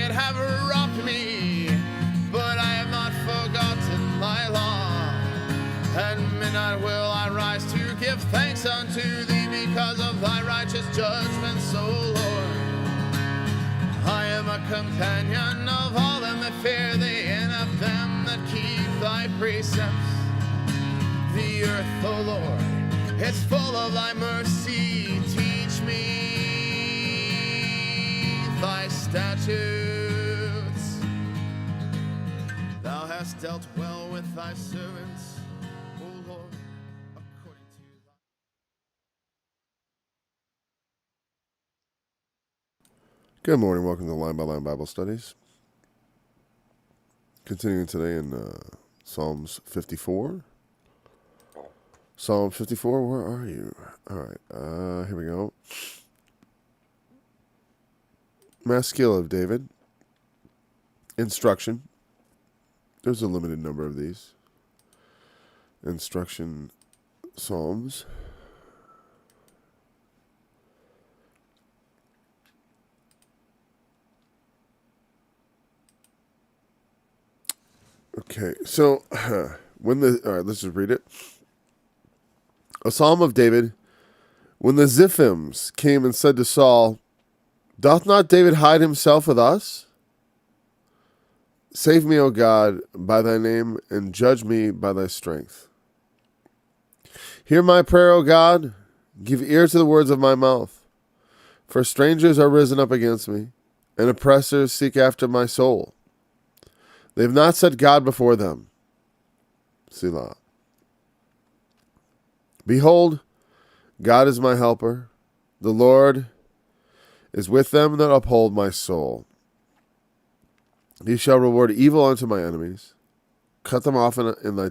wicked have robbed me, but I have not forgotten thy law. At midnight will I rise to give thanks unto thee because of thy righteous judgments, O Lord. I am a companion of all them that fear thee, and of them that keep thy precepts. The earth, O Lord, is full of thy mercy. Teach me thy statutes. Thou hast dealt well with thy servants, O Lord, according to thy... Good morning. Welcome to Line by Line Bible Studies. Continuing today in Psalms 54. Psalm 54, where are you? All right, here we go. Maskil of David. Instruction. There's a limited number of these. Instruction Psalms. Okay, so all right, let's just read it. A psalm of David. When the Ziphims came and said to Saul, doth not David hide himself with us? Save me, O God, by thy name, and judge me by thy strength. Hear my prayer, O God. Give ear to the words of my mouth. For strangers are risen up against me, and oppressors seek after my soul. They have not set God before them. Selah. Behold, God is my helper. The Lord is with them that uphold my soul. He shall reward evil unto my enemies. Cut them off in thy...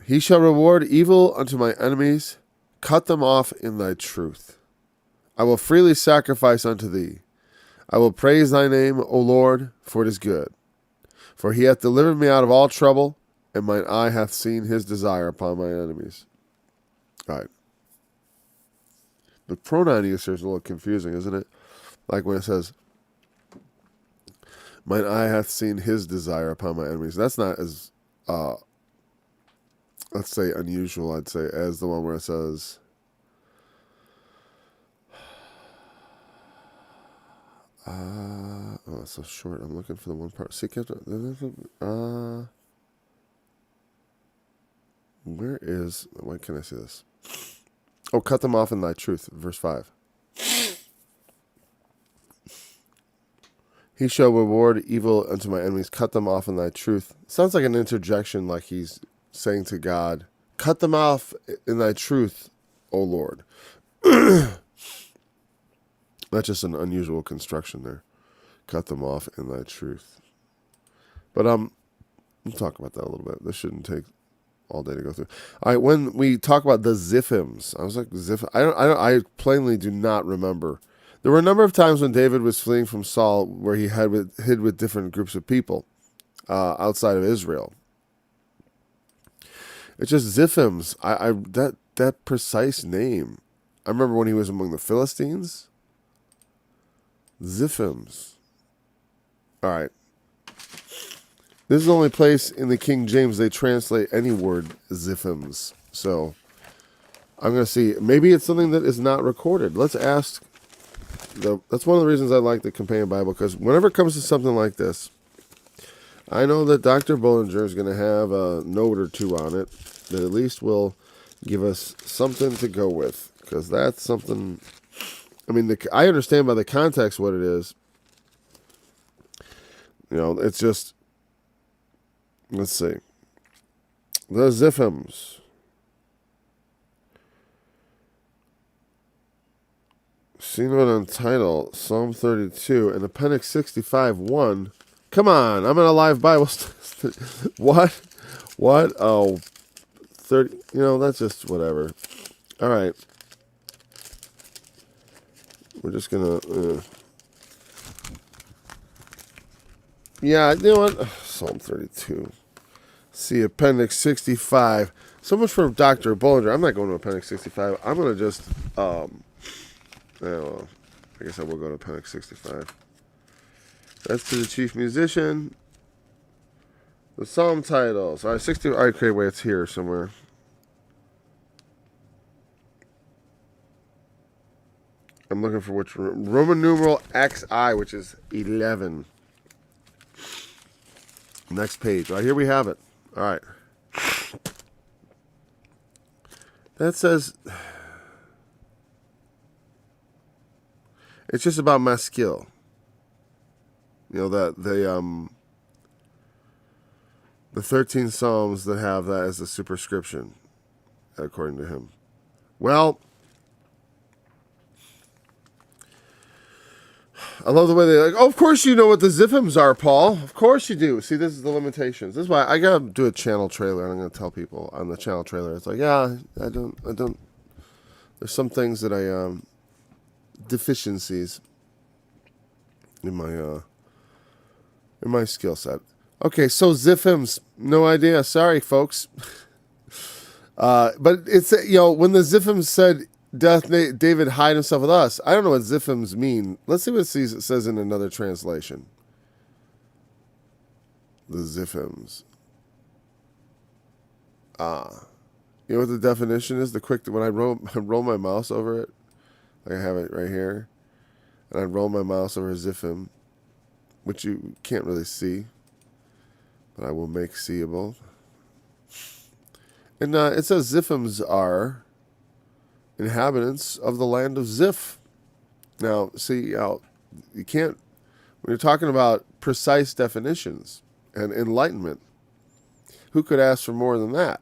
He shall reward evil unto my enemies. Cut them off in thy truth. I will freely sacrifice unto thee. I will praise thy name, O Lord, for it is good. For he hath delivered me out of all trouble, and mine eye hath seen his desire upon my enemies. All right. The pronoun use here is a little confusing, isn't it? Like when it says, mine eye hath seen his desire upon my enemies. That's not as, let's say, unusual, I'd say, as the one where it says, oh, it's so short. I'm looking for the one part. Where is, why can't I see this? Oh, cut them off in thy truth, verse 5. He shall reward evil unto my enemies, cut them off in thy truth. Sounds like an interjection, like he's saying to God, cut them off in thy truth, O Lord. That's just an unusual construction there. Cut them off in thy truth. But we'll talk about that a little bit. This shouldn't take all day to go through. All right, when we talk about the Ziphims, I was like, I plainly do not remember. There were a number of times when David was fleeing from Saul where he hid with different groups of people outside of Israel. It's just Ziphims. That precise name. I remember when he was among the Philistines. Ziphims. All right. This is the only place in the King James they translate any word Ziphims. So I'm going to see. Maybe it's something that is not recorded. Let's ask. That's one of the reasons I like the Companion Bible, because whenever it comes to something like this, I know that Dr. Bollinger is going to have a note or two on it that at least will give us something to go with, because that's something. I mean, I understand by the context what it is. You know, it's just. Let's see. The Ziphims. Seen what Untitled, Psalm 32, and Appendix 65:1. Come on, I'm in a live Bible study. What? Oh, 30. You know, that's just whatever. All right. We're just going to... Yeah, you know what? Psalm 32. See, Appendix 65. So much for Dr. Bollinger. I'm not going to Appendix 65. I'm going to just... I guess I will go to Appendix 65. That's to the chief musician. The psalm titles. All right, 60. All right, okay, wait, it's here somewhere. I'm looking for which Roman numeral XI, which is 11. Next page. All right, here we have it. All right. That says it's just about maskil. You know that the 13 psalms that have that as a superscription, according to him. Well, I love the way they're like, oh, of course you know what the Ziphims are, Paul. Of course you do. See, this is the limitations. This is why I gotta do a channel trailer, and I'm gonna tell people on the channel trailer. It's like, yeah, I don't. There's some things that I deficiencies in my skill set. Okay, so Ziphims, no idea. Sorry, folks. But it's, when the Ziphims said, "Doth David hide himself with us?" I don't know what Ziphims mean. Let's see what it says in another translation. The Ziphims. You know what the definition is? When I roll my mouse over it, like I have it right here, and I roll my mouse over Ziphim, which you can't really see, but I will make seeable. And it says Ziphims are inhabitants of the land of Ziph. Now, see, you can't, when you're talking about precise definitions and enlightenment, who could ask for more than that?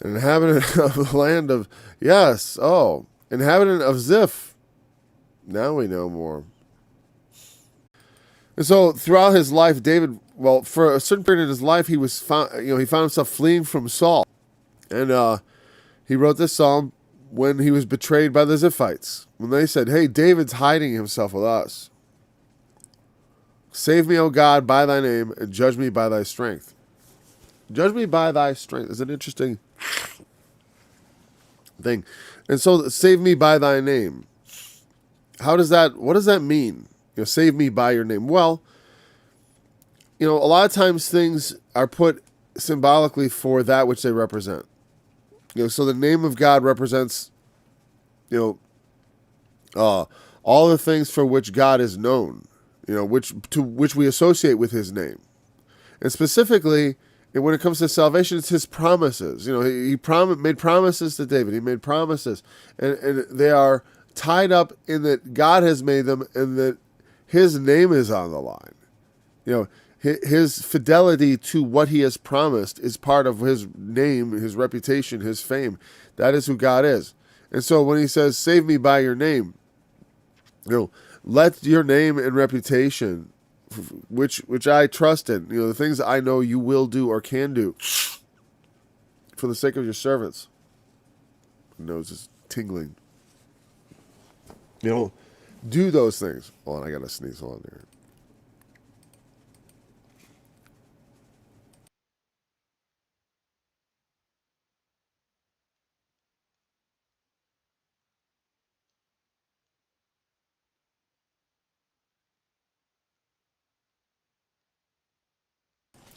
An inhabitant of the land of, inhabitant of Ziph. Now we know more. And so throughout his life, David, for a certain period of his life, he found himself fleeing from Saul. And he wrote this psalm when he was betrayed by the Ziphites. When they said, hey, David's hiding himself with us. Save me, O God, by thy name, and judge me by thy strength. Judge me by thy strength. It's an interesting thing. And so, save me by thy name. What does that mean? Save me by your name. Well, a lot of times things are put symbolically for that which they represent. So the name of God represents, all the things for which God is known, which we associate with his name. And specifically, when it comes to salvation, it's his promises. He made promises to David. He made promises. And they are tied up in that God has made them and that his name is on the line. His fidelity to what he has promised is part of his name, his reputation, his fame. That is who God is. And so when he says, save me by your name, let your name and reputation, which I trust in, the things I know you will do or can do for the sake of your servants. My nose is tingling. Do those things. Hold on, I got to sneeze. Hold on there.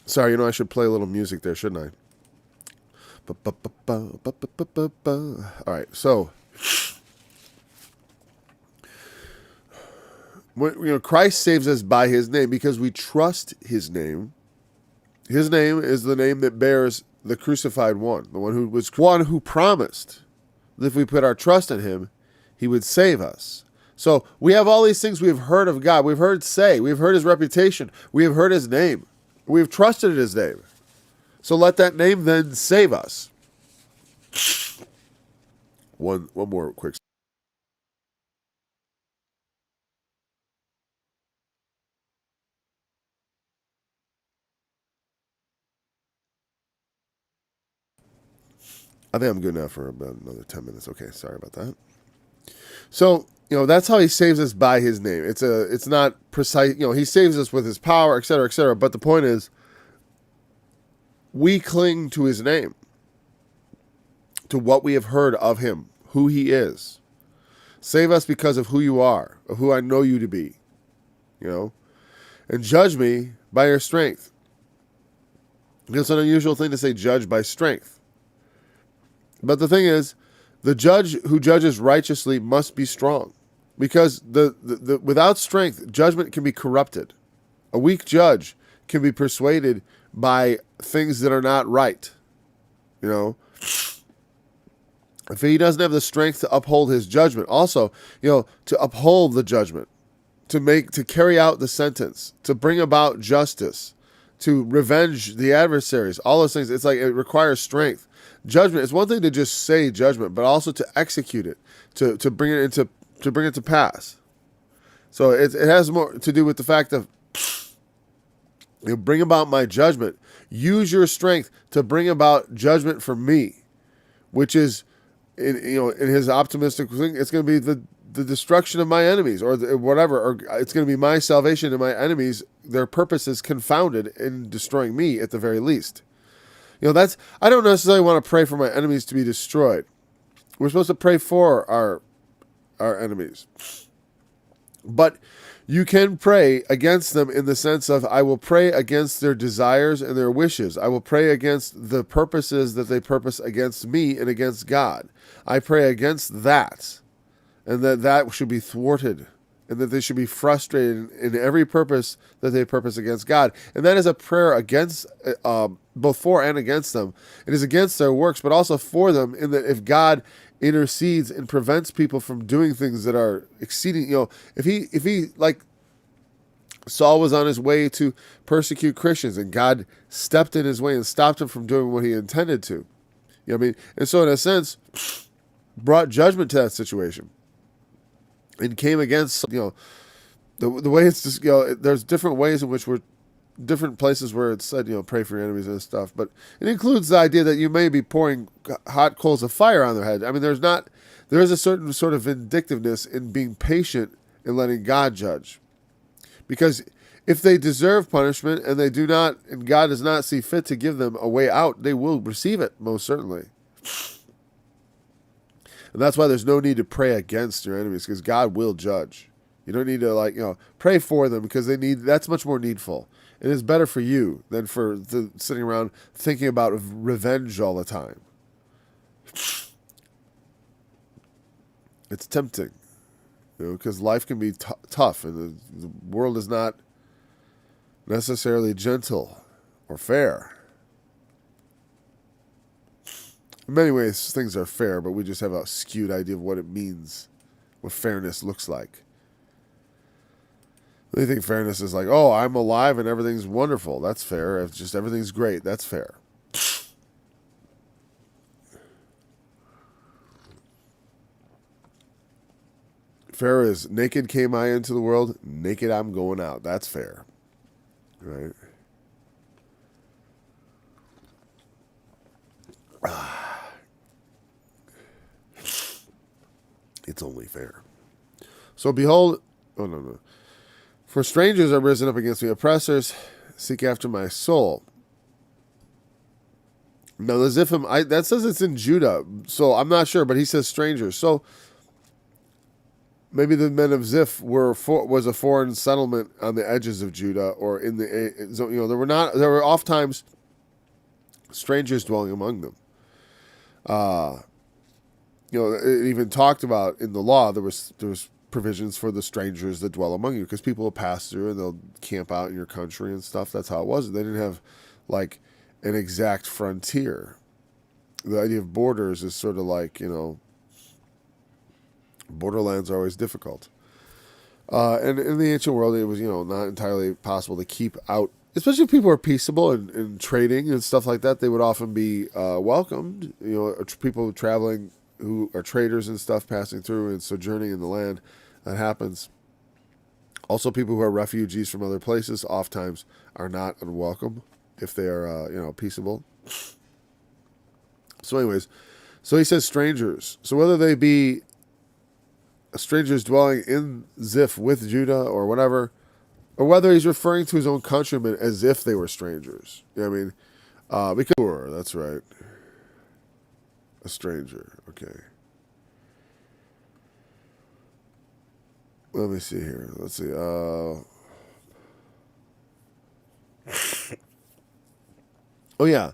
Sorry, I should play a little music there, shouldn't I? All right, so Christ saves us by his name because we trust his name. His name is the name that bears the crucified one, the one who promised that if we put our trust in him, he would save us. So we have all these things we have heard of God. We've heard his reputation. We have heard his name. We've trusted in his name. So let that name then save us. One more quick. I think I'm good now for about another 10 minutes. Okay, sorry about that. So, that's how he saves us by his name. It's not precise. He saves us with his power, et cetera, et cetera. But the point is, we cling to his name, to what we have heard of him, who he is. Save us because of who you are, of who I know you to be. and judge me by your strength. It's an unusual thing to say judge by strength. But the thing is, the judge who judges righteously must be strong, because the without strength, judgment can be corrupted. A weak judge can be persuaded by things that are not right. If he doesn't have the strength to uphold his judgment, also, to uphold the judgment, to carry out the sentence, to bring about justice, to revenge the adversaries, all those things, it's like it requires strength. Judgment, it's one thing to just say judgment, but also to execute it, to bring it to pass. So it has more to do with the fact of bring about my judgment. Use your strength to bring about judgment for me, which is in his optimistic thing, it's going to be the destruction of my enemies, or whatever, or it's going to be my salvation and my enemies, their purposes confounded in destroying me at the very least. I don't necessarily want to pray for my enemies to be destroyed. We're supposed to pray for our enemies. But you can pray against them in the sense of, I will pray against their desires and their wishes. I will pray against the purposes that they purpose against me and against God. I pray against that, and that should be thwarted, and that they should be frustrated in every purpose that they purpose against God. And that is a prayer against, both for and against them. It is against their works, but also for them, in that if God intercedes and prevents people from doing things that are exceeding, if he like Saul was on his way to persecute Christians, and God stepped in his way and stopped him from doing what he intended to. And so in a sense, brought judgment to that situation, and came against, the way it's just, there's different ways in which different places where it's said, pray for your enemies and stuff, but it includes the idea that you may be pouring hot coals of fire on their head. There is a certain sort of vindictiveness in being patient and letting God judge. Because if they deserve punishment and they do not, and God does not see fit to give them a way out, they will receive it, most certainly. And that's why there's no need to pray against your enemies, because God will judge. You don't need to pray for them, because that's much more needful. It is better for you than for sitting around thinking about revenge all the time. It's tempting, because life can be tough, and the world is not necessarily gentle or fair. In many ways, things are fair, but we just have a skewed idea of what it means, what fairness looks like. They think fairness is like, oh, I'm alive and everything's wonderful. That's fair. If just everything's great, that's fair. Fair is, naked came I into the world, naked I'm going out. That's fair. Right? It's only fair. So behold, no. For strangers are risen up against me, oppressors seek after my soul. Now the Ziphim, that says it's in Judah, so I'm not sure, but he says strangers. So maybe the men of Ziph was a foreign settlement on the edges of Judah, or in the, there were oftentimes strangers dwelling among them. It even talked about in the law, there was provisions for the strangers that dwell among you, because people will pass through and they'll camp out in your country and stuff. That's how it was. They didn't have like an exact frontier. The idea of borders is sort of like, borderlands are always difficult. And in the ancient world, it was, not entirely possible to keep out, especially if people are peaceable and trading and stuff like that. They would often be welcomed. People traveling who are traders and stuff, passing through and sojourning in the land. That happens. Also, people who are refugees from other places oftentimes are not unwelcome if they are, peaceable. So anyways, so he says strangers. So whether they be strangers dwelling in Ziph with Judah or whatever, or whether he's referring to his own countrymen as if they were strangers. Because that's right. A stranger. Okay. Let me see here. Let's see. Oh, yeah.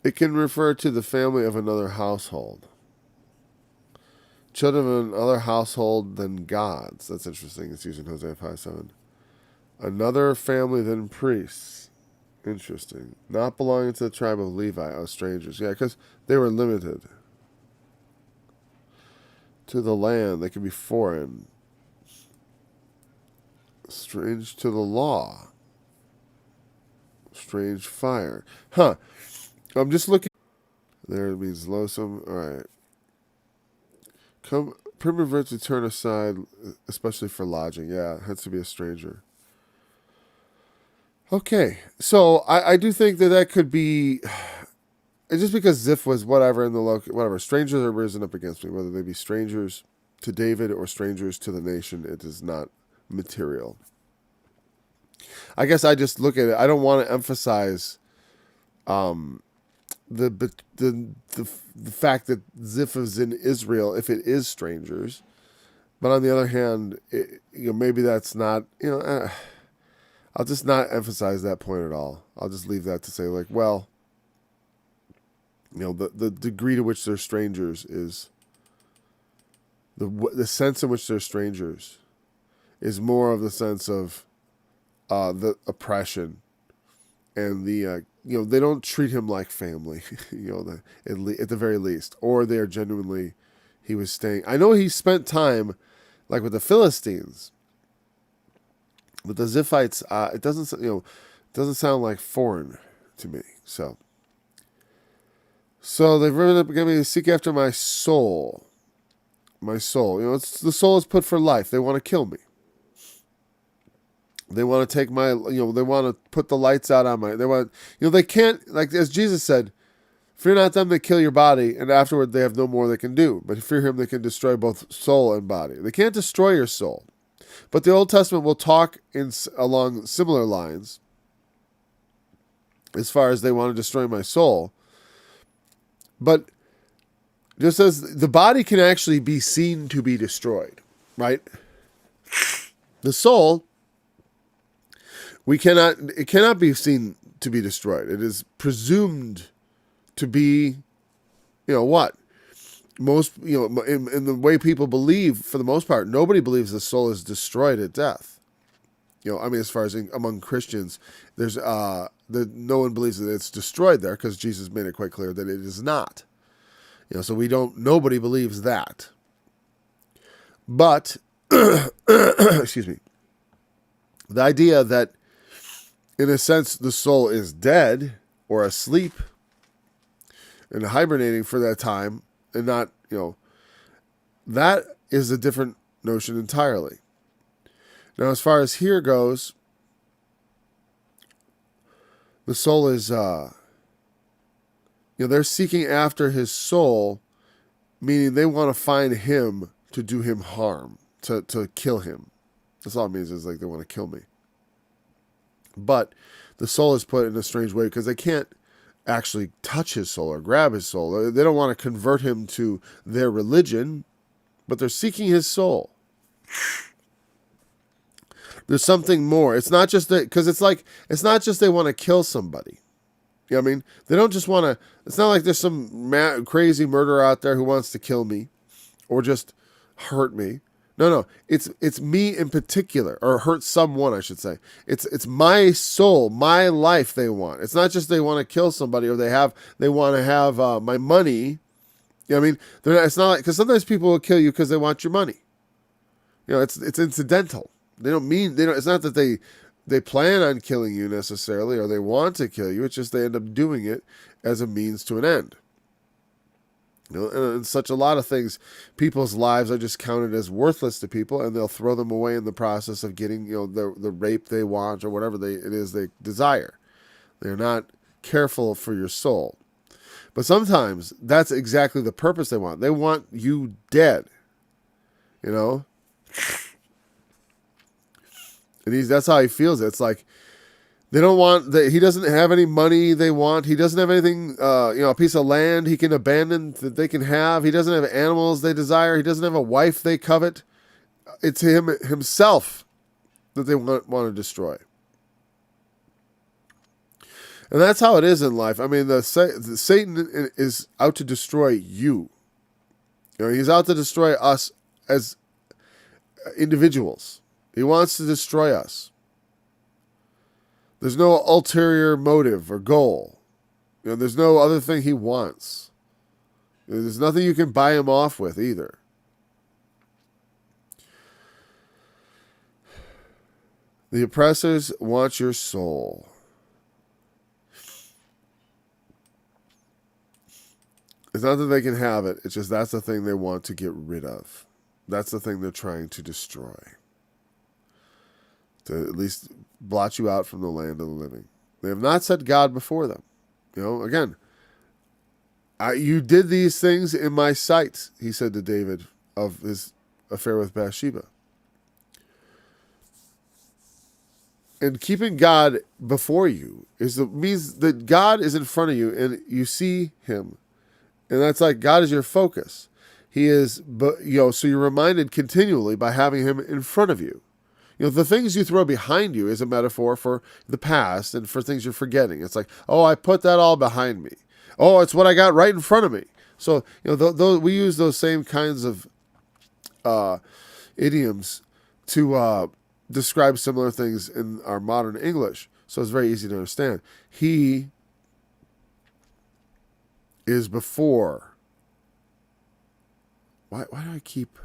It can refer to the family of another household. Children of another household than God's. That's interesting. It's used in Hosea 5:7. Another family than priests. Interesting. Not belonging to the tribe of Levi, or strangers. Yeah, because they were limited. To the land, they could be foreign. Strange to the law. Strange fire. Huh. I'm just looking. There it means loathsome. All right. Primitive verbs to turn aside, especially for lodging. Yeah, it has to be a stranger. Okay, so I do think that could be, just because Ziph was whatever in the whatever, strangers are risen up against me, whether they be strangers to David or strangers to the nation, it is not material. I guess I just look at it. I don't want to emphasize the fact that Ziph is in Israel if it is strangers, but on the other hand, maybe that's not, I'll just not emphasize that point at all. I'll just leave that to say, like, well, the degree to which they're strangers is the sense in which they're strangers is more of the sense of the oppression and the they don't treat him like family, at the very least, or they're genuinely he was staying. I know he spent time like with the Philistines. But the Ziphites, it doesn't sound like foreign to me. So they've risen up against me to seek after my soul. My soul. The soul is put for life. They want to kill me. They want to take my, they want to put the lights out on they want, they can't, like as Jesus said, fear not them that kill your body, and afterward they have no more they can do. But fear him that can destroy both soul and body. They can't destroy your soul. But the Old Testament will talk along similar lines as far as they want to destroy my soul. But just as the body can actually be seen to be destroyed, right? The soul, it cannot be seen to be destroyed. It is presumed to be, what? Most, in the way people believe, for the most part, nobody believes the soul is destroyed at death. As far as among Christians, there's no one believes that it's destroyed there because Jesus made it quite clear that it is not. So nobody believes that. But, excuse me, the idea that, in a sense, the soul is dead or asleep and hibernating for that time, and not, that is a different notion entirely. Now, as far as here goes, the soul is, they're seeking after his soul, meaning they want to find him to do him harm, to kill him. That's all it means, is like they want to kill me. But the soul is put in a strange way because they can't actually touch his soul or grab his soul. They don't want to convert him to their religion, but they're seeking his soul. There's something more. It's not just that, because it's not just they want to kill somebody. You know what I mean? They don't just want to, it's not like there's some crazy murderer out there who wants to kill me or just hurt me. No. It's me in particular, or hurt someone, I should say. It's my soul, my life they want. It's not just they want to kill somebody or they want to have my money. You know what I mean? It's not like, because sometimes people will kill you because they want your money. It's incidental. It's not that they plan on killing you necessarily, or they want to kill you. It's just they end up doing it as a means to an end. And such a lot of things, people's lives are just counted as worthless to people, and they'll throw them away in the process of getting, the rape they want or whatever it is they desire. They're not careful for your soul. But sometimes that's exactly the purpose they want. They want you dead. And that's how he feels it. It's like, they don't want that. He doesn't have any money they want. He doesn't have anything, a piece of land he can abandon that they can have. He doesn't have animals they desire. He doesn't have a wife they covet. It's himself that they want to destroy. And that's how it is in life. I mean, the Satan is out to destroy you. He's out to destroy us as individuals. He wants to destroy us. There's no ulterior motive or goal. There's no other thing he wants. There's nothing you can buy him off with either. The oppressors want your soul. It's not that they can have it. It's just that's the thing they want to get rid of. That's the thing they're trying to destroy. To at least blot you out from the land of the living. They have not set God before them. Again, you did these things in my sight, he said to David of his affair with Bathsheba. And keeping God before you means that God is in front of you and you see him. And that's like God is your focus. He is, so you're reminded continually by having him in front of you. The things you throw behind you is a metaphor for the past and for things you're forgetting. It's like, oh, I put that all behind me. Oh, it's what I got right in front of me. So, we use those same kinds of idioms to describe similar things in our modern English. So it's very easy to understand. He is before. Why do I keep...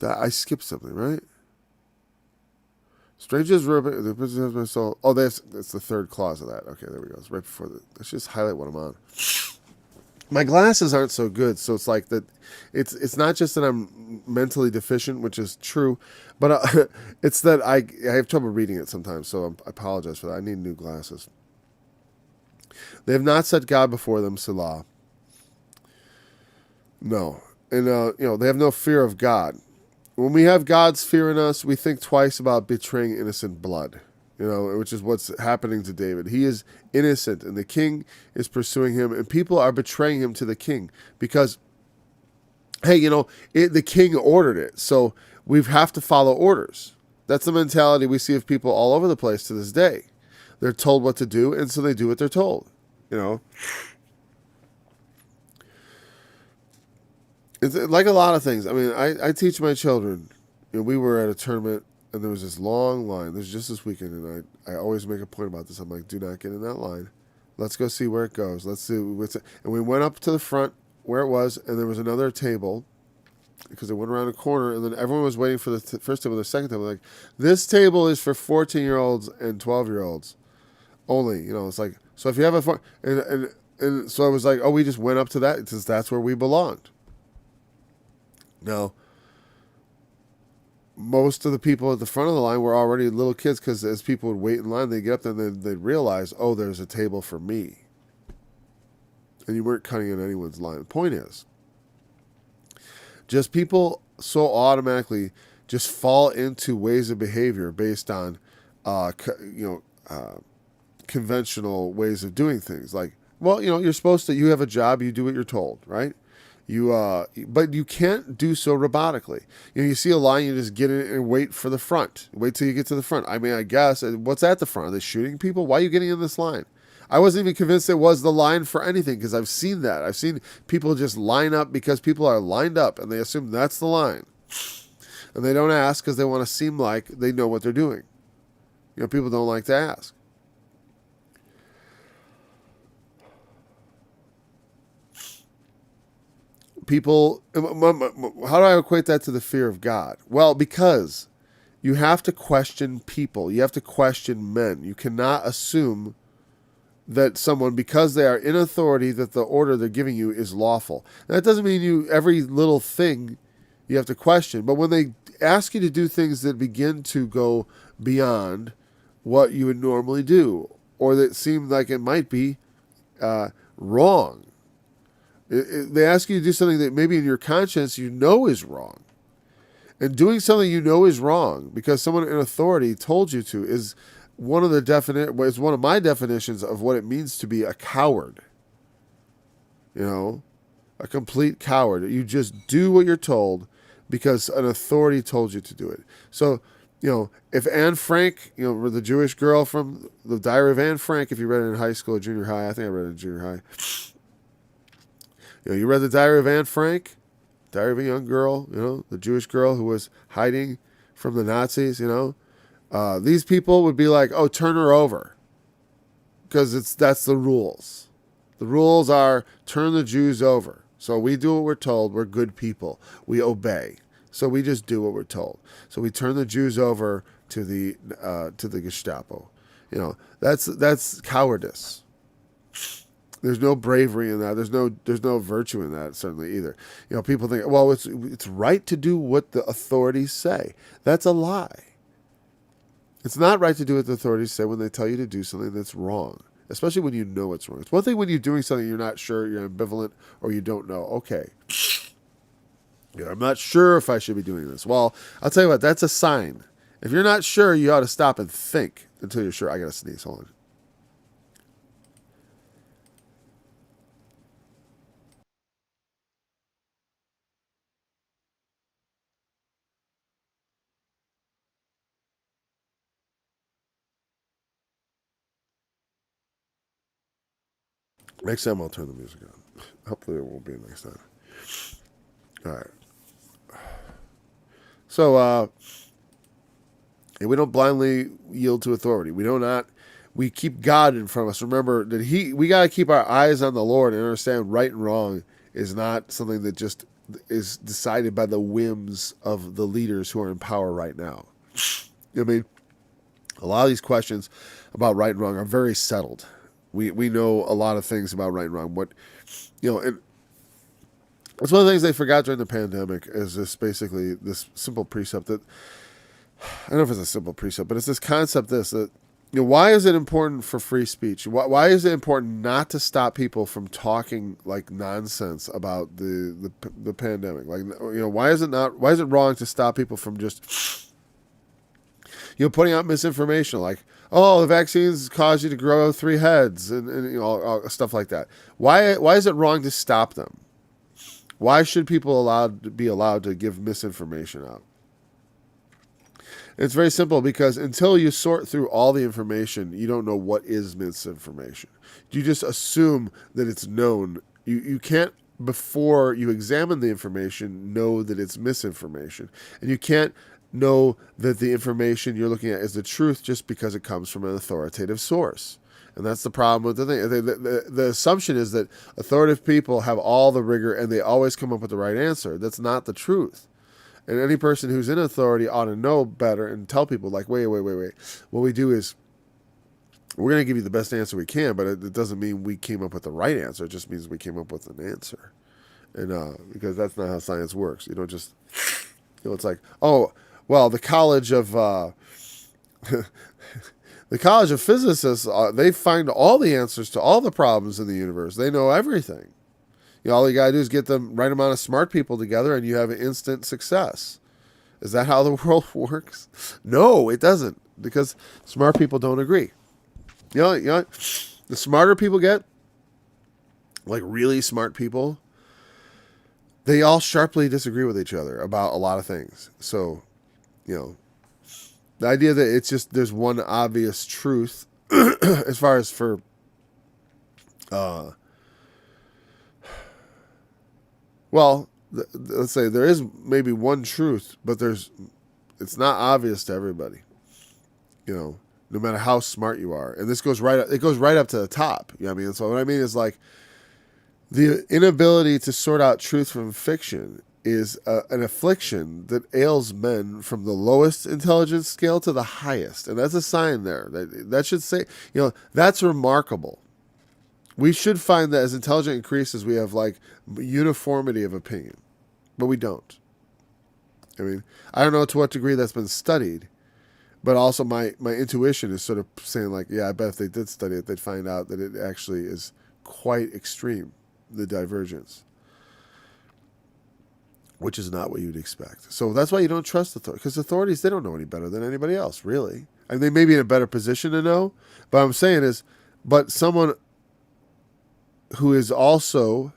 I skipped something, right? Strangers rubbing the prison of my soul. Oh, that's the third clause of that. Okay, there we go. It's right before let's just highlight what I'm on. My glasses aren't so good, so it's like that. It's not just that I'm mentally deficient, which is true, but it's that I have trouble reading it sometimes. So I apologize for that. I need new glasses. They have not set God before them, Selah. No, and they have no fear of God. When we have God's fear in us, we think twice about betraying innocent blood, which is what's happening to David. He is innocent, and the king is pursuing him, and people are betraying him to the king because, hey, the king ordered it, so we have to follow orders. That's the mentality we see of people all over the place to this day. They're told what to do, and so they do what they're told, It's like a lot of things. I mean, I teach my children. We were at a tournament, and there was this long line. This was just this weekend, and I always make a point about this. I'm like, do not get in that line. Let's go see where it goes. Let's see what's it. And we went up to the front where it was, and there was another table because it went around a corner, and then everyone was waiting for the first table, the second table. Like, this table is for 14-year-olds and 12-year-olds only. It's like, so if you have and so I was like, oh, we just went up to that because that's where we belonged. Now, most of the people at the front of the line were already little kids because as people would wait in line, they'd get up there and they'd realize, oh, there's a table for me. And you weren't cutting in anyone's line. The point is, just people so automatically just fall into ways of behavior based on, conventional ways of doing things. Like, well, you're supposed to, you have a job, you do what you're told, right? But you can't do so robotically. You see a line, you just get in and wait for the front. Wait till you get to the front. I mean, I guess, what's at the front? Are they shooting people? Why are you getting in this line? I wasn't even convinced it was the line for anything because I've seen that. I've seen people just line up because people are lined up and they assume that's the line. And they don't ask because they want to seem like they know what they're doing. People don't like to ask. People, how do I equate that to the fear of God? Well, because you have to question people. You have to question men. You cannot assume that someone, because they are in authority, that the order they're giving you is lawful. And that doesn't mean every little thing you have to question. But when they ask you to do things that begin to go beyond what you would normally do, or that seem like it might be wrong, they ask you to do something that maybe in your conscience is wrong. And doing something is wrong because someone in authority told you to is one of my definitions of what it means to be a coward. A complete coward. You just do what you're told because an authority told you to do it. So, if Anne Frank, the Jewish girl from the Diary of Anne Frank, if you read it in high school or junior high, I think I read it in junior high. You read the Diary of Anne Frank, Diary of a Young Girl, the Jewish girl who was hiding from the Nazis, these people would be like, oh, turn her over. Because that's the rules. The rules are turn the Jews over. So we do what we're told. We're good people. We obey. So we just do what we're told. So we turn the Jews over to the Gestapo. That's cowardice. There's no bravery in that. There's no virtue in that, certainly, either. People think, well, it's right to do what the authorities say. That's a lie. It's not right to do what the authorities say when they tell you to do something that's wrong, especially when you know it's wrong. It's one thing when you're doing something you're not sure, you're ambivalent, or you don't know. Okay, I'm not sure if I should be doing this. Well, I'll tell you what, that's a sign. If you're not sure, you ought to stop and think until you're sure. I got to sneeze. Hold on. Next time I'll turn the music on. Hopefully it won't be next time. All right. So, we don't blindly yield to authority. We keep God in front of us. Remember that we got to keep our eyes on the Lord and understand right and wrong is not something that just is decided by the whims of the leaders who are in power right now. I mean, a lot of these questions about right and wrong are very settled. We know a lot of things about right and wrong. And it's one of the things they forgot during the pandemic is this simple precept that, I don't know if it's a simple precept, but it's this concept that, why is it important for free speech? Why is it important not to stop people from talking like nonsense about the pandemic? Like, why is it wrong to stop people from just, putting out misinformation like, oh, the vaccines cause you to grow 3 heads and stuff like that. Why is it wrong to stop them? Why should people be allowed to give misinformation out? It's very simple, because until you sort through all the information, you don't know what is misinformation. You just assume that it's known. You can't, before you examine the information, know that it's misinformation. And you can't know that the information you're looking at is the truth just because it comes from an authoritative source. And that's the problem with the thing. The assumption is that authoritative people have all the rigor and they always come up with the right answer. That's not the truth. And any person who's in authority ought to know better and tell people, like, wait. What we do is we're going to give you the best answer we can, but it doesn't mean we came up with the right answer. It just means we came up with an answer. And because that's not how science works. You don't just, it's like, oh, well, the College of Physicists, they find all the answers to all the problems in the universe. They know everything. All you got to do is get the right amount of smart people together and you have instant success. Is that how the world works? No, it doesn't, because smart people don't agree. The smarter people get, like really smart people, they all sharply disagree with each other about a lot of things. So, the idea that it's just there's one obvious truth as far as for let's say there is maybe one truth, but it's not obvious to everybody. No matter how smart you are, and it goes right up to the top. So what I mean is, like, the inability to sort out truth from fiction is an affliction that ails men from the lowest intelligence scale to the highest, and that's a sign there that should say, that's remarkable. We should find that as intelligence increases, we have like uniformity of opinion, but we don't. I don't know to what degree that's been studied, but also my intuition is sort of saying, like, yeah, I bet if they did study it, they'd find out that it actually is quite extreme, the divergence, which is not what you'd expect. So that's why you don't trust authority, because authorities, they don't know any better than anybody else, really. They may be in a better position to know, but I'm saying is, but someone who is also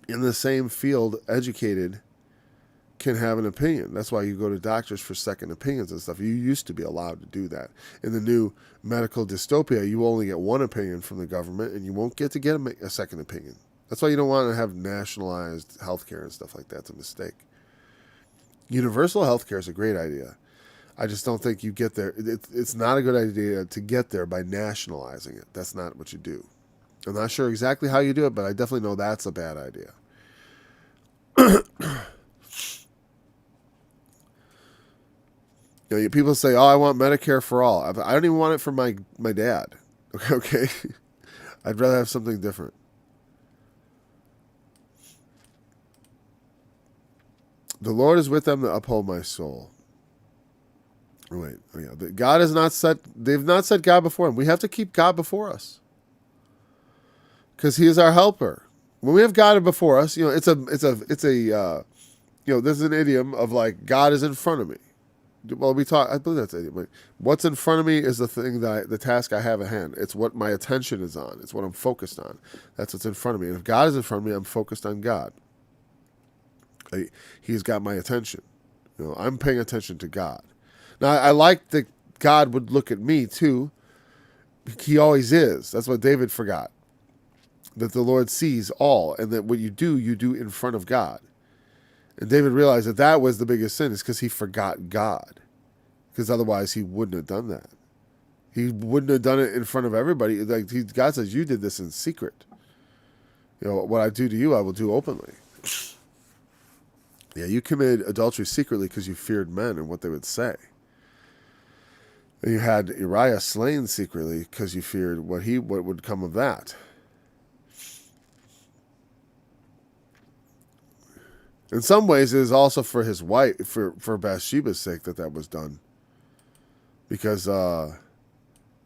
in the same field, educated, can have an opinion. That's why you go to doctors for second opinions and stuff. You used to be allowed to do that. In the new medical dystopia, you only get one opinion from the government, and you won't get to get a second opinion. That's why you don't want to have nationalized healthcare and stuff like that. It's a mistake. Universal healthcare is a great idea. I just don't think you get there. It's not a good idea to get there by nationalizing it. That's not what you do. I'm not sure exactly how you do it, but I definitely know that's a bad idea. You know, people say, "Oh, I want Medicare for all." I don't even want it for my dad. Okay, I'd rather have something different. The Lord is with them that uphold my soul. Oh, wait, oh yeah, but God has not set. They've not set God before them. We have to keep God before us, because He is our helper. When we have God before us, you know, it's a you know, there's an idiom of like God is in front of me. Well, I believe that's it. What's in front of me is the thing the task I have at hand. It's what my attention is on. It's what I'm focused on. That's what's in front of me. And if God is in front of me, I'm focused on God. He's got my attention. You know, I'm paying attention to God. Now, I like that God would look at me too. He always is. That's what David forgot. That the Lord sees all, and that what you do in front of God. And David realized that was the biggest sin, is because he forgot God. Because otherwise he wouldn't have done that. He wouldn't have done it in front of everybody. Like God says, you did this in secret. You know, what I do to you, I will do openly. Yeah, you committed adultery secretly because you feared men and what they would say. And you had Uriah slain secretly because you feared what would come of that. In some ways, it is also for his wife, for Bathsheba's sake, that was done. Because, you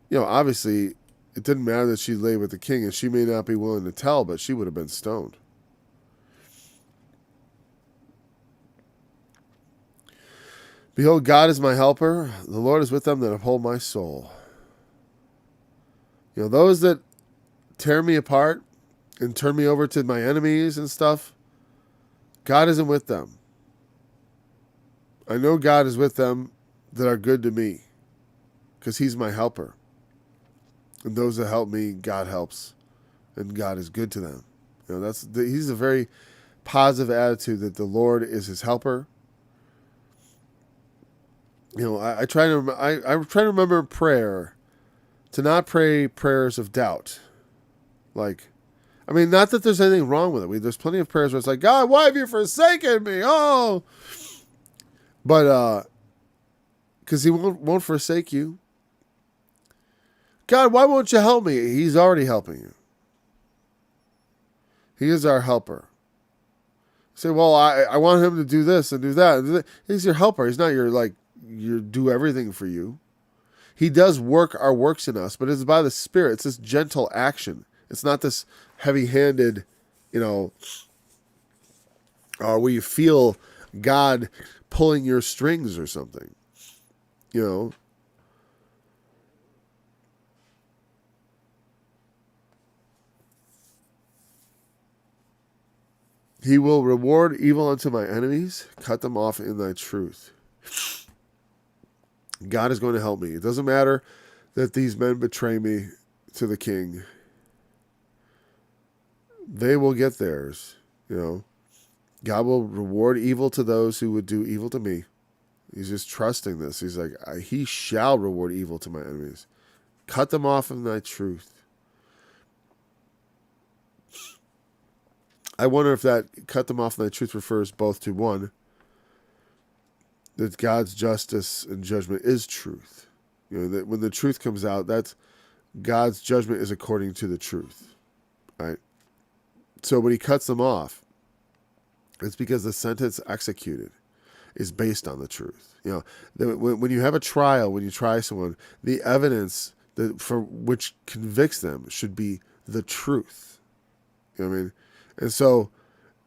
know, obviously, it didn't matter that she lay with the king, and she may not be willing to tell, but she would have been stoned. Behold, God is my helper. The Lord is with them that uphold my soul. You know, those that tear me apart and turn me over to my enemies and stuff, God isn't with them. I know God is with them that are good to me, because He's my helper. And those that help me, God helps, and God is good to them. You know, He's a very positive attitude that the Lord is His helper. You know, I try to remember prayer, to not pray prayers of doubt, like. I mean, not that there's anything wrong with it. There's plenty of prayers where it's like, God, why have you forsaken me? Oh, but because He won't forsake you. God, why won't you help me? He's already helping you. He is our helper. You say, well, I want Him to do this and do that. And do that. He's your helper. He's not your do everything for you. He does work our works in us, but it's by the Spirit. It's this gentle action. It's not this heavy-handed, you know, where you feel God pulling your strings or something, you know. He will reward evil unto my enemies, cut them off in thy truth. God is going to help me. It doesn't matter that these men betray me to the king. They will get theirs, you know. God will reward evil to those who would do evil to me. He's just trusting this. He's like, He shall reward evil to my enemies. Cut them off in thy truth. I wonder if that cut them off in thy truth refers both to one, that God's justice and judgment is truth. You know, that when the truth comes out, that's God's judgment is according to the truth, right? So when He cuts them off, it's because the sentence executed is based on the truth. You know, when you have a trial, when you try someone, the evidence for which convicts them should be the truth. You know what I mean? And so,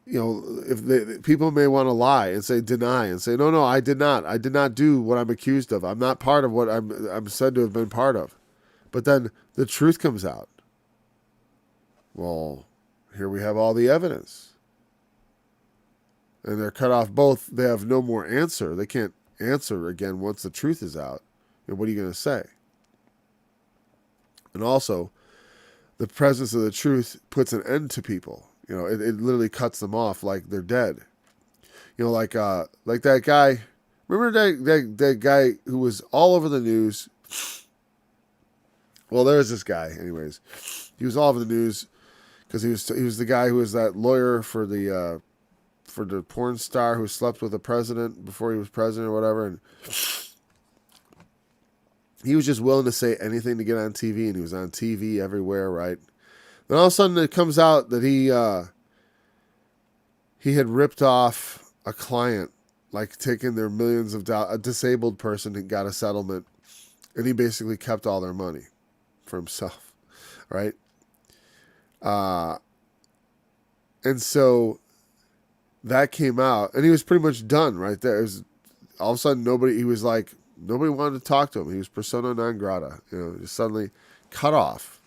you know, if people may want to lie and say deny and say no, I did not do what I'm accused of. I'm not part of what I'm said to have been part of. But then the truth comes out. Well, here we have all the evidence. and they're cut off both. They have no more answer. They can't answer again once the truth is out. And what are you going to say? And also, the presence of the truth puts an end to people. You know, it literally cuts them off like they're dead. You know, like that guy. Remember that guy who was all over the news? Well, there was this guy. Anyways, he was all over the news because he was the guy who was that lawyer for the porn star who slept with the president before he was president or whatever, and he was just willing to say anything to get on TV, and he was on TV everywhere, right? Then all of a sudden it comes out that he had ripped off a client, like taking their millions of dollars. A disabled person and got a settlement, and he basically kept all their money for himself, right? And so that came out, and he was pretty much done right there. It was, all of a sudden, nobody wanted to talk to him. He was persona non grata, just suddenly cut off.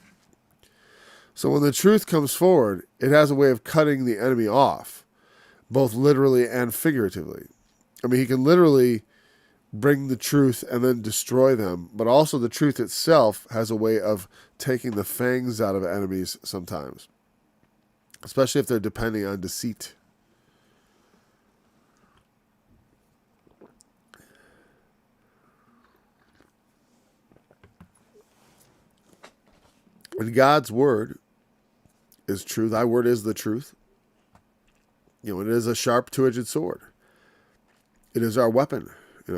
So when the truth comes forward, it has a way of cutting the enemy off, both literally and figuratively. I mean, he can literally bring the truth and then destroy them, but also the truth itself has a way of taking the fangs out of enemies sometimes, especially if they're depending on deceit. And God's word is true. Thy word is the truth. It is a sharp two-edged sword. It is our weapon, I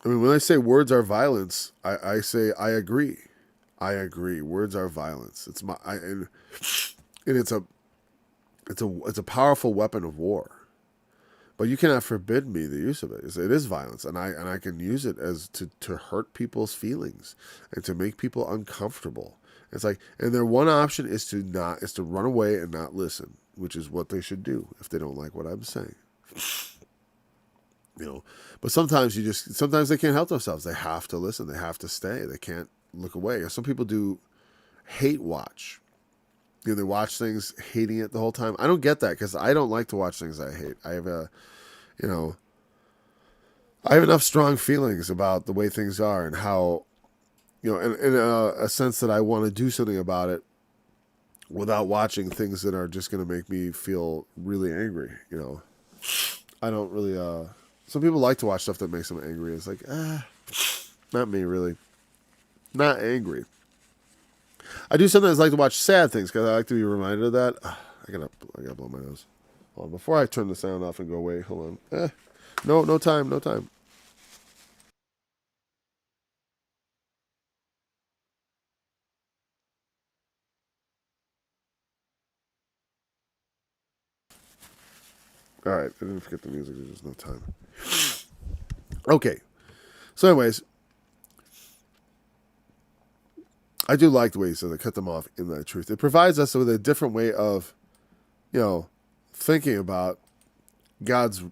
mean, when I say words are violence, I say I agree. I agree. Words are violence. And it's a powerful weapon of war. But you cannot forbid me the use of it. It is violence, and I can use it as to hurt people's feelings and to make people uncomfortable. It's like, and their one option is to run away and not listen, which is what they should do if they don't like what I'm saying. But sometimes they can't help themselves. They have to listen. They have to stay. They can't look away. Or some people do hate watch. They watch things hating it the whole time. I don't get that because I don't like to watch things I hate. I have I have enough strong feelings about the way things are and how, in a sense that I want to do something about it without watching things that are just going to make me feel really angry. I don't really, some people like to watch stuff that makes them angry. It's like, not me really. Not angry. I do sometimes like to watch sad things because I like to be reminded of that. I gotta blow my nose. Hold on, before I turn the sound off and go away, hold on. No time. All right, I didn't forget the music. There's just no time. Okay, so anyways, I do like the way he said they cut them off in that truth. It provides us with a different way of, thinking about God's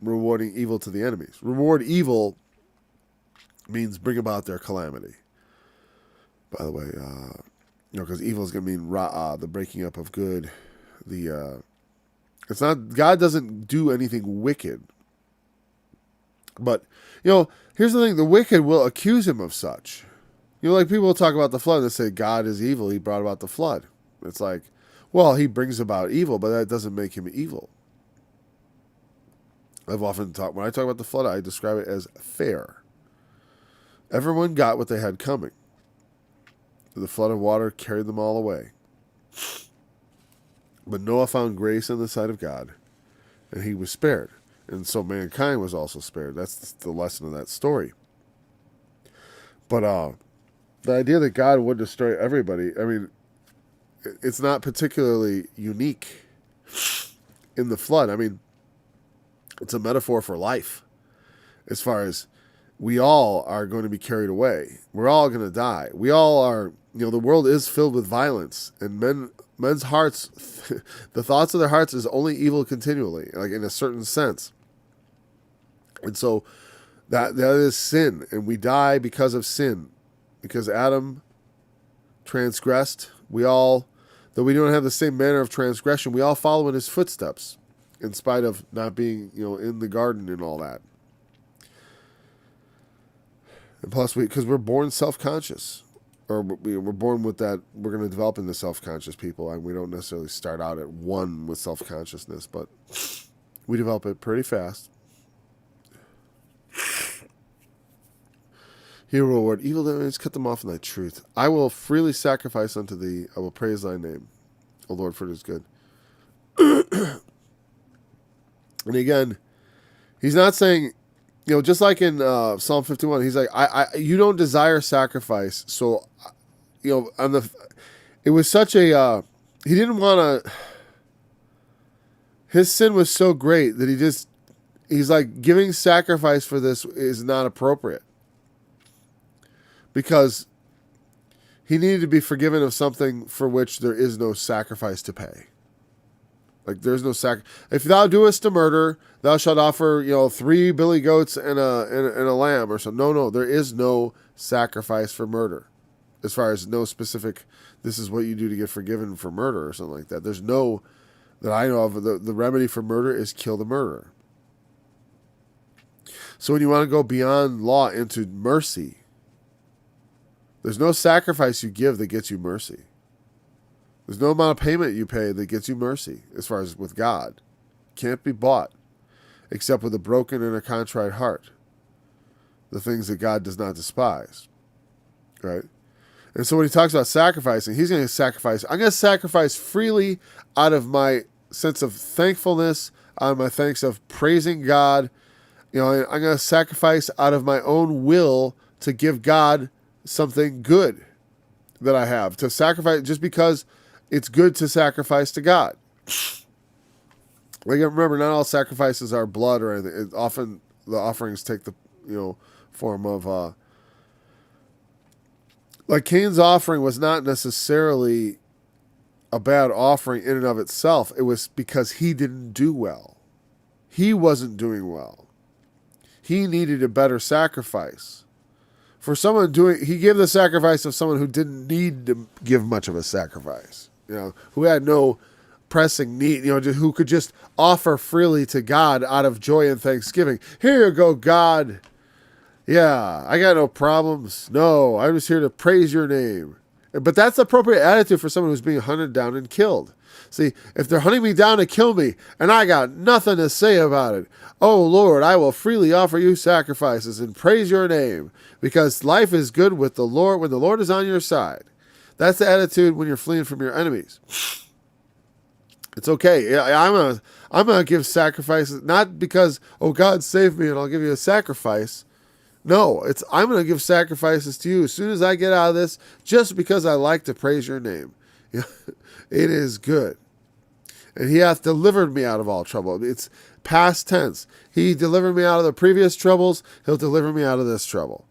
rewarding evil to the enemies. Reward evil means bring about their calamity. By the way, because evil is going to mean the breaking up of good. It's not, God doesn't do anything wicked. But, here's the thing, the wicked will accuse him of such. Like people will talk about the flood and they say God is evil, he brought about the flood. It's like, well, he brings about evil, but that doesn't make him evil. When I talk about the flood, I describe it as fair. Everyone got what they had coming. The flood of water carried them all away. But Noah found grace in the sight of God, and he was spared. And so mankind was also spared. That's the lesson of that story. But the idea that God would destroy everybody, I mean, it's not particularly unique in the flood. I mean, it's a metaphor for life. As far as we all are going to be carried away. We're all going to die. We all are, the world is filled with violence. And men's hearts, the thoughts of their hearts is only evil continually, like in a certain sense. And so that is sin. And we die because of sin. Because Adam transgressed, though we don't have the same manner of transgression, we all follow in his footsteps. in spite of not being, in the garden and all that. And plus, because we're born self-conscious, or we're born with that, we're going to develop into self-conscious people, and we don't necessarily start out at one with self-consciousness, but we develop it pretty fast. He will reward evil enemies, cut them off in thy truth. I will freely sacrifice unto thee. I will praise thy name, O Lord, for it is good. And again, he's not saying, just like in Psalm 51, he's like, you don't desire sacrifice. So, it was such a, he didn't want to, his sin was so great that he's like, giving sacrifice for this is not appropriate. Because he needed to be forgiven of something for which there is no sacrifice to pay. Like, there's no if thou doest a murder, thou shalt offer, 3 billy goats and a lamb or something. No, there is no sacrifice for murder. As far as no specific, this is what you do to get forgiven for murder or something like that. There's no, that I know of, the remedy for murder is kill the murderer. So when you want to go beyond law into mercy, there's no sacrifice you give that gets you mercy. There's no amount of payment you pay that gets you mercy, as far as with God. Can't be bought, except with a broken and a contrite heart. The things that God does not despise. Right? And so when he talks about sacrificing, he's going to sacrifice. I'm going to sacrifice freely out of my sense of thankfulness, out of my thanks of praising God. I'm going to sacrifice out of my own will to give God something good that I have. To sacrifice just because it's good to sacrifice to God. Like, remember, not all sacrifices are blood or anything. Often the offerings take the form of like Cain's offering was not necessarily a bad offering in and of itself. It was because he didn't do well. He wasn't doing well. He needed a better sacrifice. For someone he gave the sacrifice of someone who didn't need to give much of a sacrifice. Who had no pressing need, who could just offer freely to God out of joy and thanksgiving. Here you go, God. Yeah, I got no problems. No, I'm just here to praise your name. But that's the appropriate attitude for someone who's being hunted down and killed. See, if they're hunting me down to kill me, and I got nothing to say about it, oh Lord, I will freely offer you sacrifices and praise your name, because life is good with the Lord when the Lord is on your side. That's the attitude when you're fleeing from your enemies. It's okay. I'm gonna give sacrifices, not because, oh, God saved me and I'll give you a sacrifice. No, I'm gonna give sacrifices to you as soon as I get out of this, just because I like to praise your name. It is good. And he hath delivered me out of all trouble. It's past tense. He delivered me out of the previous troubles. He'll deliver me out of this trouble.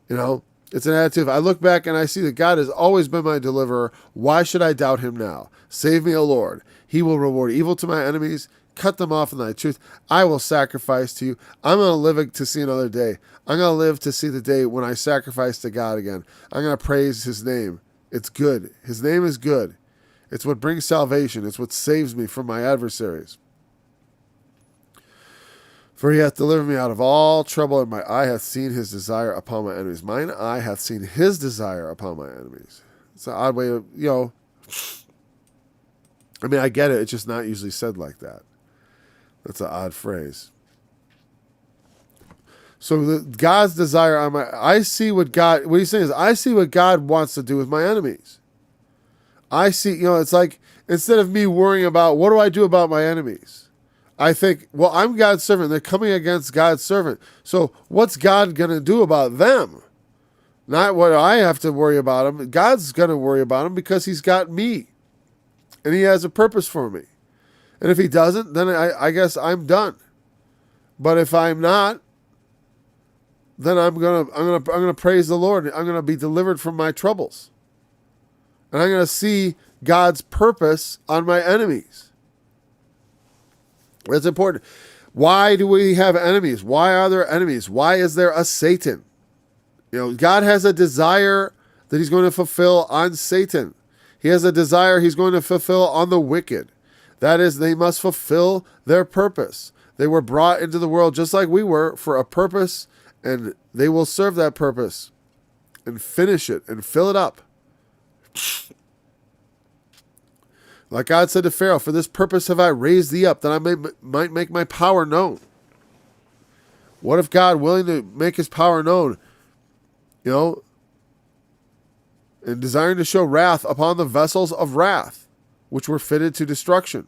It's an attitude. I look back and I see that God has always been my deliverer. Why should I doubt him now? Save me, O Lord. He will reward evil to my enemies. Cut them off in thy truth. I will sacrifice to you. I'm going to live to see another day. I'm going to live to see the day when I sacrifice to God again. I'm going to praise his name. It's good. His name is good. It's what brings salvation. It's what saves me from my adversaries. For he hath delivered me out of all trouble, and my eye hath seen his desire upon my enemies. Mine eye hath seen his desire upon my enemies. It's an odd way of, I get it. It's just not usually said like that. That's an odd phrase. So God's desire on what he's saying is, I see what God wants to do with my enemies. I see, it's like, instead of me worrying about, what do I do about my enemies? I think, well, I'm God's servant. They're coming against God's servant. So what's God going to do about them? Not what I have to worry about them. God's going to worry about them because he's got me. And he has a purpose for me. And if he doesn't, then I guess I'm done. But if I'm not, then I'm gonna praise the Lord. I'm gonna be delivered from my troubles. And I'm gonna see God's purpose on my enemies. That's important. Why do we have enemies? Why are there enemies? Why is there a Satan? God has a desire that he's going to fulfill on Satan. He has a desire he's going to fulfill on the wicked. That is, they must fulfill their purpose. They were brought into the world just like we were for a purpose, and they will serve that purpose and finish it and fill it up. Like God said to Pharaoh, for this purpose have I raised thee up, that I might make my power known. What if God, willing to make his power known, and desiring to show wrath upon the vessels of wrath, which were fitted to destruction?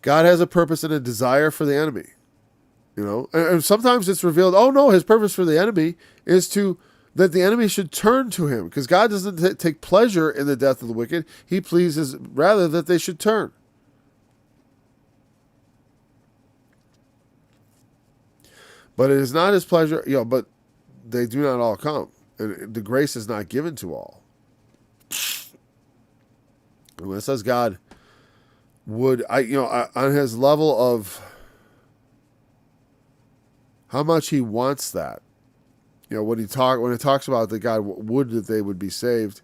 God has a purpose and a desire for the enemy. And sometimes it's revealed, oh no, his purpose for the enemy is that the enemy should turn to him, because God doesn't take pleasure in the death of the wicked. He pleases rather that they should turn. But it is not his pleasure, but they do not all come. And the grace is not given to all. And when it says God would, on his level of how much he wants that, when it talks about that God would that they would be saved.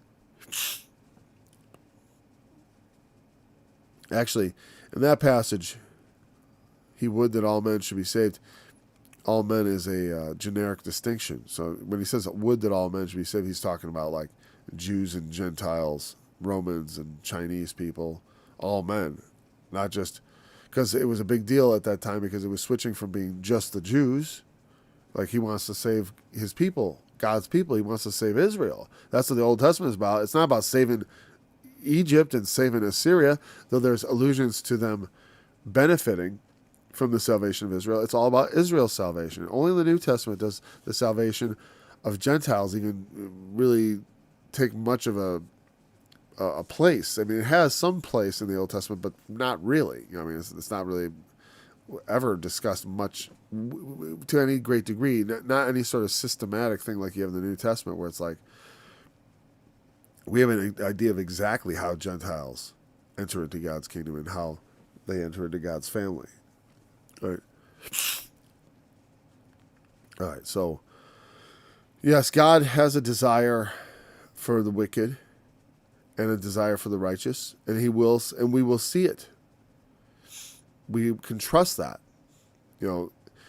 Actually, in that passage, he would that all men should be saved. All men is a generic distinction. So when he says would that all men should be saved, he's talking about like Jews and Gentiles, Romans and Chinese people, all men. Not just because it was a big deal at that time, because it was switching from being just the Jews. Like he wants to save his people, God's people. He wants to save Israel. That's what the Old Testament is about. It's not about saving Egypt and saving Assyria, though there's allusions to them benefiting from the salvation of Israel. It's all about Israel's salvation. Only the New Testament does the salvation of Gentiles even really take much of a place. I mean, it has some place in the Old Testament, but not really. It's not really ever discussed much to any great degree. Not any sort of systematic thing like you have in the New Testament, where it's like we have an idea of exactly how Gentiles enter into God's kingdom and how they enter into God's family. All right. So, yes, God has a desire for the wicked and a desire for the righteous, and we will see it. We can trust that.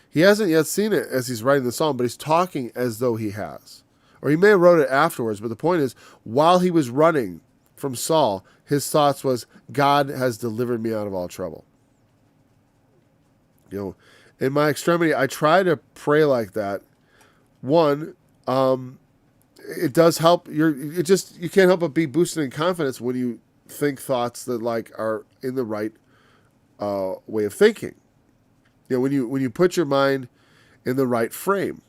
He hasn't yet seen it as he's writing the psalm, but he's talking as though he has. Or he may have wrote it afterwards, but the point is, while he was running from Saul, his thoughts was, God has delivered me out of all trouble. In my extremity, I try to pray like that. One, it does help. You can't help but be boosted in confidence when you think thoughts that are in the right way of thinking. When you put your mind in the right frame.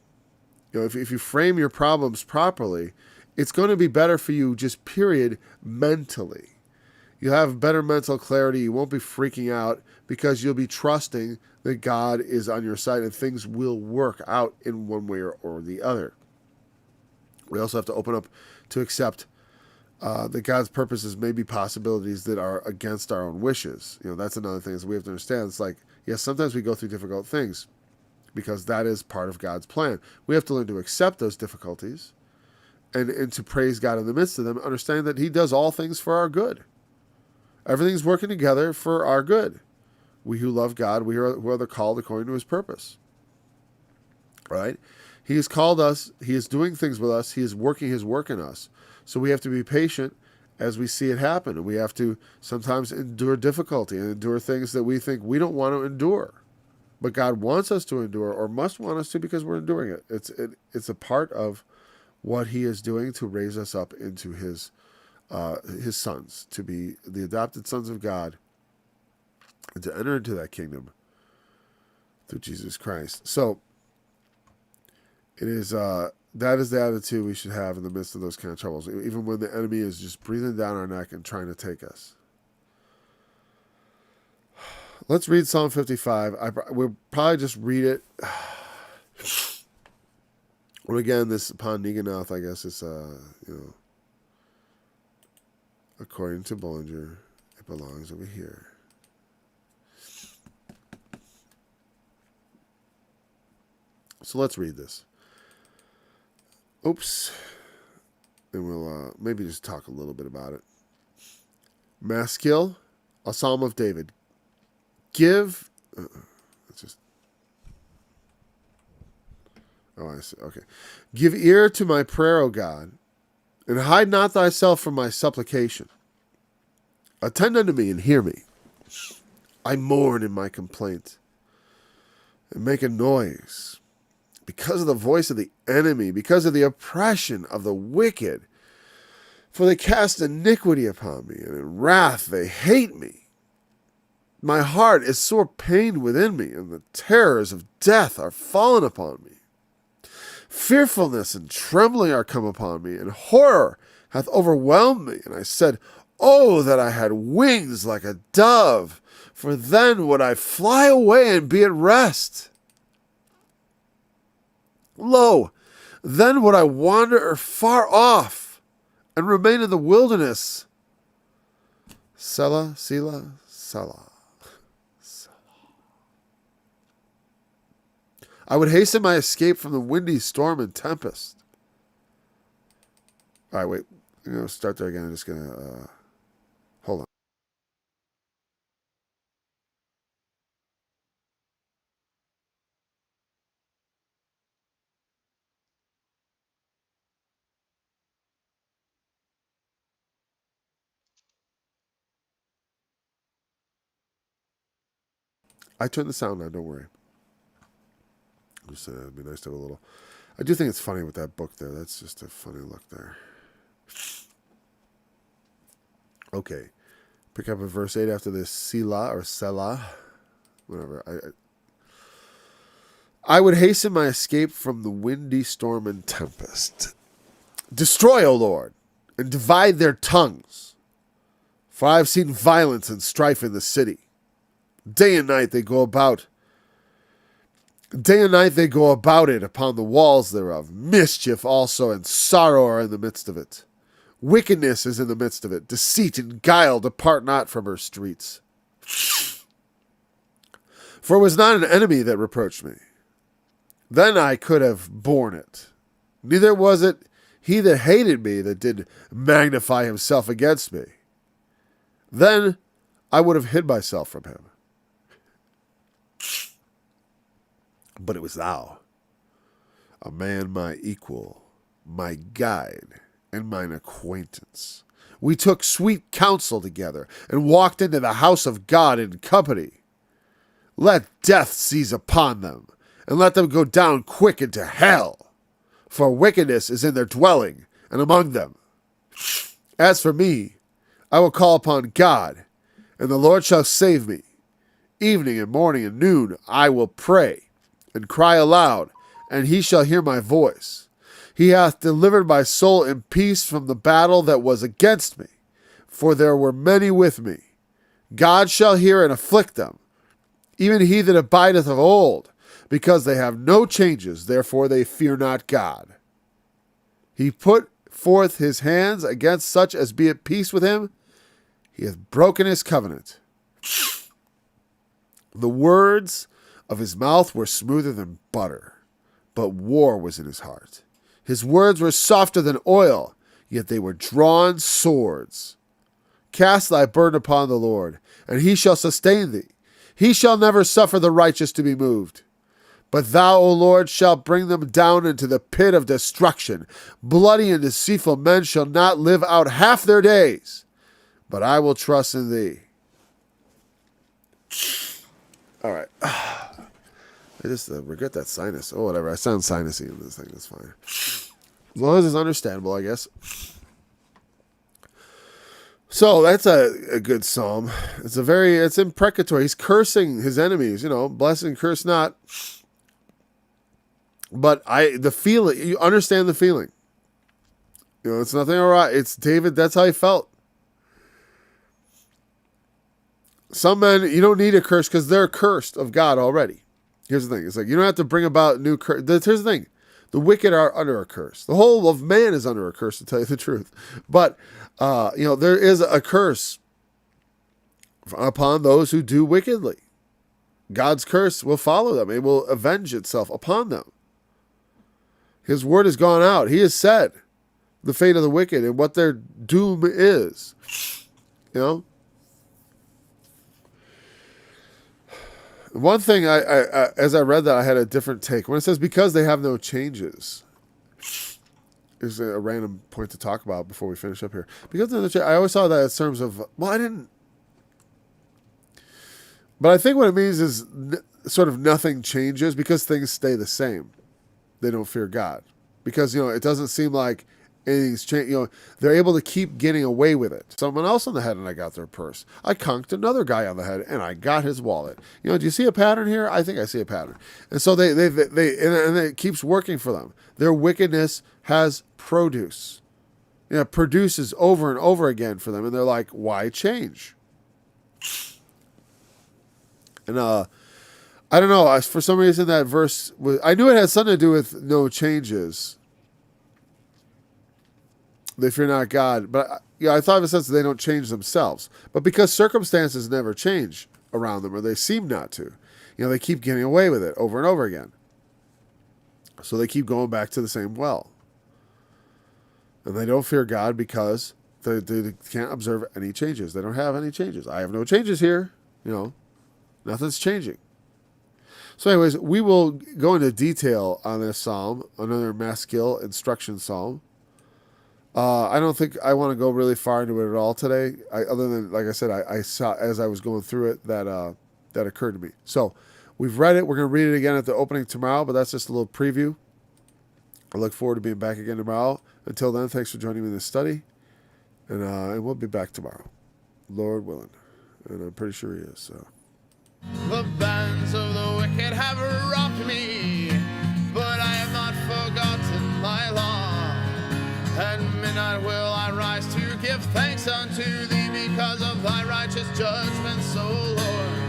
If you frame your problems properly, it's going to be better for you, just period, mentally. You'll have better mental clarity. You won't be freaking out because you'll be trusting that God is on your side and things will work out in one way or the other. We also have to open up to accept that God's purposes may be possibilities that are against our own wishes. That's another thing is we have to understand. It's like, yes, sometimes we go through difficult things because that is part of God's plan. We have to learn to accept those difficulties and to praise God in the midst of them, understanding that he does all things for our good. Everything's working together for our good. We who love God, we who are called according to his purpose. Right? He has called us. He is doing things with us. He is working his work in us. So we have to be patient as we see it happen. And we have to sometimes endure difficulty and endure things that we think we don't want to endure. But God wants us to endure, or must want us to, because we're enduring it. It's a part of what he is doing to raise us up into his sons, to be the adopted sons of God, and to enter into that kingdom through Jesus Christ. So it is that is the attitude we should have in the midst of those kind of troubles, even when the enemy is just breathing down our neck and trying to take us. Let's read Psalm 55. We'll probably just read it. Well, again, this upon Neganoth, I guess it's according to Bollinger, it belongs over here. So let's read this. Oops. And we'll maybe just talk a little bit about it. Maskil, a psalm of David. Give. Let's just. Oh, I see. Okay. Give ear to my prayer, O God, and hide not thyself from my supplication. Attend unto me and hear me. I mourn in my complaint and make a noise because of the voice of the enemy, because of the oppression of the wicked. For they cast iniquity upon me, and in wrath they hate me. My heart is sore pained within me, and the terrors of death are fallen upon me. Fearfulness and trembling are come upon me, and horror hath overwhelmed me. And I said, Oh, that I had wings like a dove, for then would I fly away and be at rest. Lo, then would I wander far off and remain in the wilderness. Selah, Selah, Selah. I would hasten my escape from the windy storm and tempest. All right, wait. I'm going to start there again. I'm just going to... hold on. I turned the sound on, don't worry. Just it'd be nice to have a little... I do think it's funny with that book there. That's just a funny look there. Okay. Pick up at verse 8 after this. Selah or Selah. Whatever. I would hasten my escape from the windy storm and tempest. Destroy, O Lord, and divide their tongues. For I have seen violence and strife in the city. Day and night they go about it upon the walls thereof. Mischief also and sorrow are in the midst of it. Wickedness is in the midst of it. Deceit and guile depart not from her streets. For it was not an enemy that reproached me. Then I could have borne it. Neither was it he that hated me that did magnify himself against me. Then I would have hid myself from him. But it was thou, a man my equal, my guide, and mine acquaintance. We took sweet counsel together, and walked into the house of God in company. Let death seize upon them, and let them go down quick into hell. For wickedness is in their dwelling, and among them. As for me, I will call upon God, and the Lord shall save me. Evening and morning and noon I will pray, and cry aloud, and he shall hear my voice. He hath delivered my soul in peace from the battle that was against me, for there were many with me. God shall hear and afflict them, even he that abideth of old, because they have no changes, therefore they fear not God. He put forth his hands against such as be at peace with him. He hath broken his covenant. The words of his mouth were smoother than butter, but war was in his heart. His words were softer than oil, yet they were drawn swords. Cast thy burden upon the Lord, and he shall sustain thee. He shall never suffer the righteous to be moved. But thou, O Lord, shalt bring them down into the pit of destruction. Bloody and deceitful men shall not live out half their days, but I will trust in thee. All right. I just regret that sinus. Oh, whatever. I sound sinusy in this thing. That's fine. As long as it's understandable, I guess. So that's a good psalm. It's imprecatory. He's cursing his enemies, bless and curse not. But the feeling, you understand the feeling. It's nothing alright. It's David, that's how he felt. Some men, you don't need a curse because they're cursed of God already. Here's the thing. It's like, you don't have to bring about new curse. Here's the thing. The wicked are under a curse. The whole of man is under a curse, to tell you the truth. But, there is a curse upon those who do wickedly. God's curse will follow them. It will avenge itself upon them. His word has gone out. He has said the fate of the wicked and what their doom is. One thing I as I read that, I had a different take. When it says because they have no changes, is a random point to talk about before we finish up here. Because I always saw that in terms of, well, I didn't. But I think what it means is sort of nothing changes because things stay the same. They don't fear God. Because, it doesn't seem like anything's changed. They're able to keep getting away with it. Someone else on the head and I got their purse. I conked another guy on the head and I got his wallet. Do you see a pattern here? I think I see a pattern. And so they and it keeps working for them. Their wickedness has produce. Produces over and over again for them. And they're like, why change? And I don't know. For some reason, that verse I knew it had something to do with no changes. They fear not God, but I thought in a sense that they don't change themselves. But because circumstances never change around them, or they seem not to, they keep getting away with it over and over again. So they keep going back to the same well, and they don't fear God because they can't observe any changes. They don't have any changes. I have no changes here. Nothing's changing. So anyways, we will go into detail on this psalm, another Maskil instruction psalm. I don't think I want to go really far into it at all today. Other than, like I said, I saw as I was going through it that occurred to me. So we've read it. We're going to read it again at the opening tomorrow, but that's just a little preview. I look forward to being back again tomorrow. Until then, thanks for joining me in this study. And we'll be back tomorrow, Lord willing. And I'm pretty sure he is, so. The bands of the wicked have robbed me, but I have not forgotten thy law. At midnight will I rise to give thanks unto thee because of thy righteous judgments, O Lord.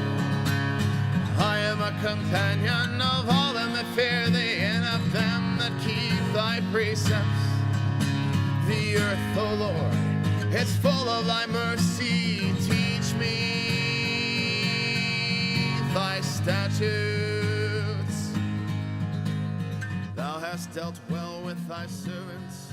I am a companion of all them that fear thee, and of them that keep thy precepts. The earth, O Lord, is full of thy mercy. Teach me thy statutes. Thou hast dealt well with thy servants.